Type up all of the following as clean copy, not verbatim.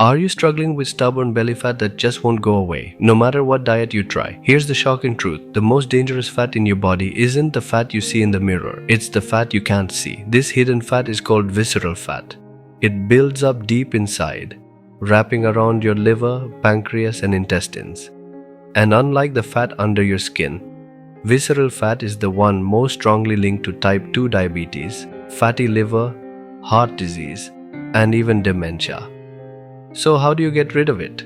Are you struggling with stubborn belly fat that just won't go away, no matter what diet you try? Here's the shocking truth. The most dangerous fat in your body isn't the fat you see in the mirror. It's the fat you can't see. This hidden fat is called visceral fat. It builds up deep inside, wrapping around your liver, pancreas, and intestines. And unlike the fat under your skin, visceral fat is the one most strongly linked to type 2 diabetes, fatty liver, heart disease, and even dementia. So how do you get rid of it?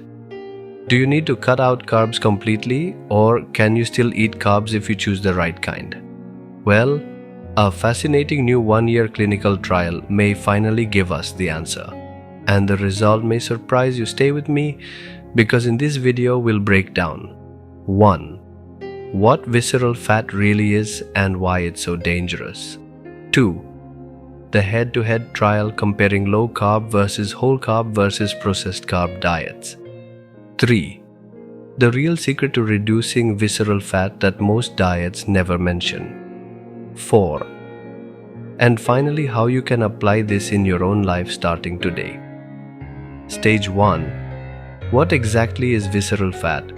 Do you need to cut out carbs completely, or can you still eat carbs if you choose the right kind? Well, a fascinating new 1-year clinical trial may finally give us the answer. And the result may surprise you. Stay with me, because in this video we'll break down 1. What visceral fat really is and why it's so dangerous. 2. The head-to-head trial comparing low-carb versus whole-carb versus processed carb diets. 3. The real secret to reducing visceral fat that most diets never mention. 4. And finally, how you can apply this in your own life starting today. Stage 1. What exactly is visceral fat?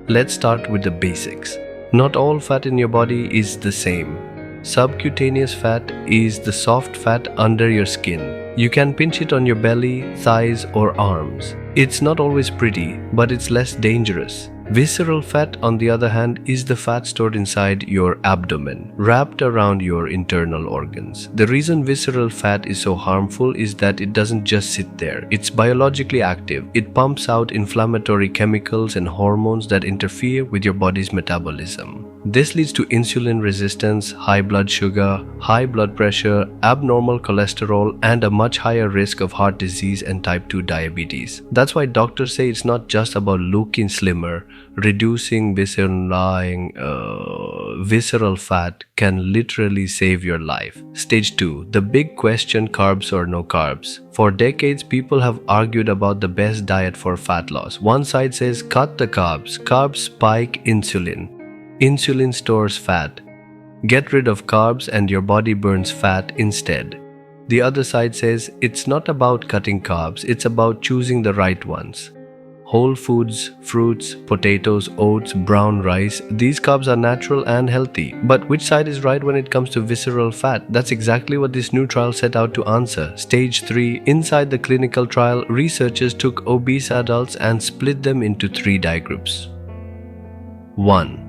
Let's start with the basics. Not all fat in your body is the same. Subcutaneous fat is the soft fat under your skin. You can pinch it on your belly, thighs, or arms. It's not always pretty, but it's less dangerous. Visceral fat, on the other hand, is the fat stored inside your abdomen, wrapped around your internal organs. The reason visceral fat is so harmful is that it doesn't just sit there. It's biologically active. It pumps out inflammatory chemicals and hormones that interfere with your body's metabolism. This leads to insulin resistance, high blood sugar, high blood pressure, abnormal cholesterol, and a much higher risk of heart disease and type 2 diabetes. That's why doctors say it's not just about looking slimmer. Reducing visceral fat can literally save your life. Stage 2. The big question, carbs or no carbs. For decades, people have argued about the best diet for fat loss. One side says cut the carbs. Carbs spike insulin. Insulin stores fat. Get rid of carbs and your body burns fat instead. The other side says it's not about cutting carbs, it's about choosing the right ones. Whole foods, fruits, potatoes, oats, brown rice, these carbs are natural and healthy. But which side is right when it comes to visceral fat? That's exactly what this new trial set out to answer. Stage 3. Inside the clinical trial, researchers took obese adults and split them into 3 diet groups. 1.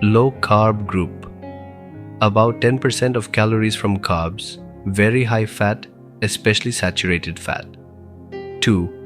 Low carb group. About 10% of calories from carbs, very high fat, especially saturated fat. 2.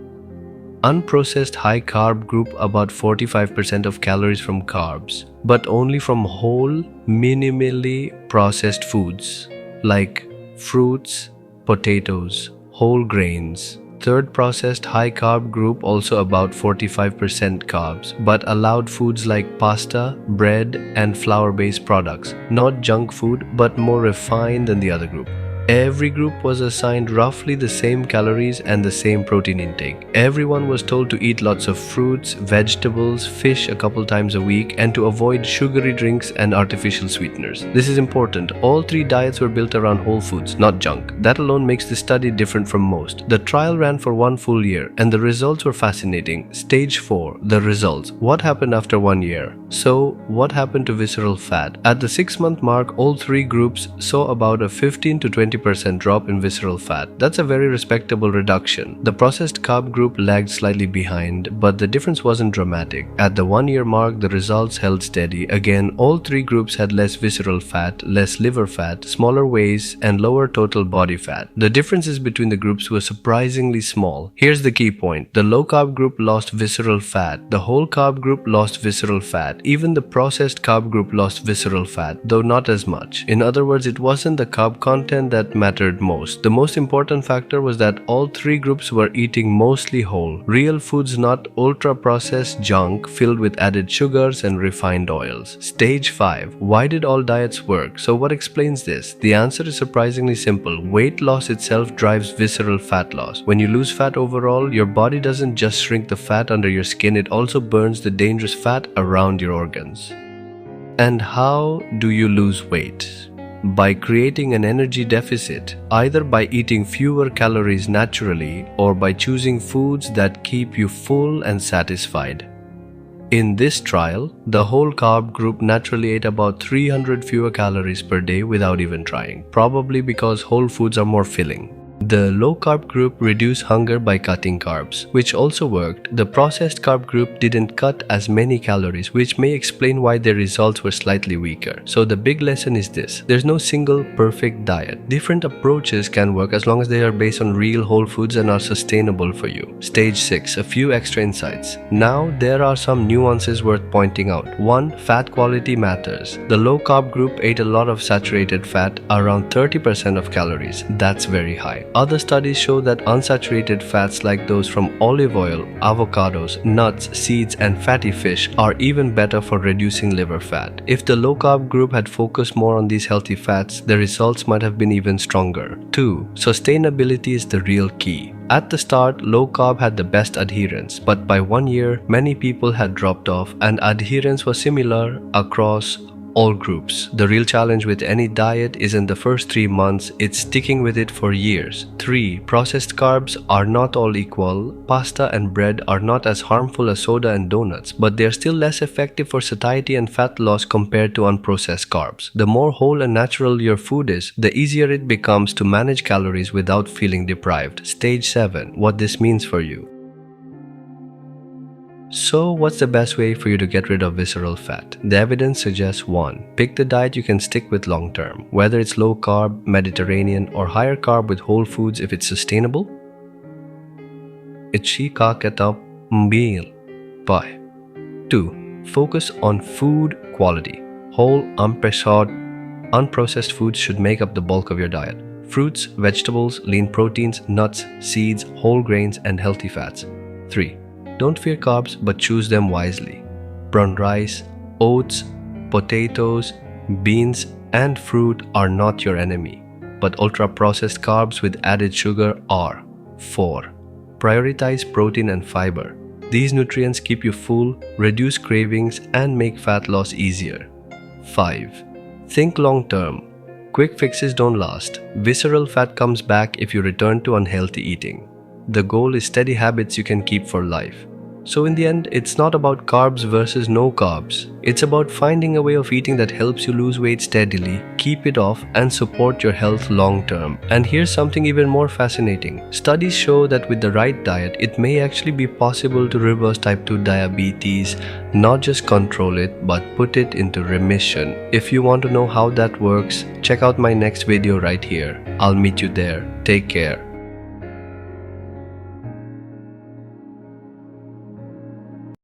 Unprocessed high carb group, about 45% of calories from carbs, but only from whole, minimally processed foods like fruits, potatoes, whole grains. Third, processed high carb group, also about 45% carbs, but allowed foods like pasta, bread, and flour-based products, not junk food, but more refined than the other group. Every group was assigned roughly the same calories and the same protein intake. Everyone was told to eat lots of fruits, vegetables, fish a couple times a week, and to avoid sugary drinks and artificial sweeteners. This is important. All 3 diets were built around whole foods, not junk. That alone makes the study different from most. The trial ran for 1 full year, and the results were fascinating. Stage 4. The results. What happened after 1 year? So, what happened to visceral fat? At the 6-month mark, all 3 groups saw about a 15 to 20% drop in visceral fat. That's a very respectable reduction. The processed carb group lagged slightly behind, but the difference wasn't dramatic. At the 1-year mark, the results held steady. Again, all 3 groups had less visceral fat, less liver fat, smaller waist, and lower total body fat. The differences between the groups were surprisingly small. Here's the key point. The low carb group lost visceral fat. The whole carb group lost visceral fat. Even the processed carb group lost visceral fat, though not as much. In other words, it wasn't the carb content that mattered most. The most important factor was that all 3 groups were eating mostly whole, real foods, not ultra-processed junk filled with added sugars and refined oils. Stage 5. Why did all diets work? So what explains this? The answer is surprisingly simple. Weight loss itself drives visceral fat loss. When you lose fat overall, your body doesn't just shrink the fat under your skin, it also burns the dangerous fat around your organs. And how do you lose weight? By creating an energy deficit, either by eating fewer calories naturally or by choosing foods that keep you full and satisfied. In this trial, the whole carb group naturally ate about 300 fewer calories per day without even trying, probably because whole foods are more filling. The low-carb group reduced hunger by cutting carbs, which also worked. The processed carb group didn't cut as many calories, which may explain why their results were slightly weaker. So the big lesson is this: there's no single perfect diet. Different approaches can work as long as they are based on real whole foods and are sustainable for you. Stage 6. A few extra insights. Now, there are some nuances worth pointing out. 1. Fat quality matters. The low-carb group ate a lot of saturated fat, around 30% of calories. That's very high. Other studies show that unsaturated fats like those from olive oil, avocados, nuts, seeds, and fatty fish are even better for reducing liver fat. If the low-carb group had focused more on these healthy fats, the results might have been even stronger. 2. Sustainability is the real key. At the start, low-carb had the best adherence, but by 1 year, many people had dropped off and adherence was similar across all groups. The real challenge with any diet isn't the first 3 months, it's sticking with it for years. 3. Processed carbs are not all equal. Pasta and bread are not as harmful as soda and donuts, but they are still less effective for satiety and fat loss compared to unprocessed carbs. The more whole and natural your food is, the easier it becomes to manage calories without feeling deprived. Stage 7. What this means for you. So, what's the best way for you to get rid of visceral fat? The evidence suggests 1. Pick the diet you can stick with long term, whether it's low carb, Mediterranean, or higher carb with whole foods if it's sustainable. Itchy kakatap meal. Bye. 2. Focus on food quality. Whole, unprocessed foods should make up the bulk of your diet. Fruits, vegetables, lean proteins, nuts, seeds, whole grains, and healthy fats. 3. Don't fear carbs, but choose them wisely. Brown rice, oats, potatoes, beans, and fruit are not your enemy, but ultra-processed carbs with added sugar are. 4. Prioritize protein and fiber. These nutrients keep you full, reduce cravings, and make fat loss easier. 5. Think long-term. Quick fixes don't last. Visceral fat comes back if you return to unhealthy eating. The goal is steady habits you can keep for life. So in the end, it's not about carbs versus no carbs. It's about finding a way of eating that helps you lose weight steadily, keep it off, and support your health long term. And here's something even more fascinating. Studies show that with the right diet, it may actually be possible to reverse type 2 diabetes, not just control it, but put it into remission. If you want to know how that works, check out my next video right here. I'll meet you there. Take care.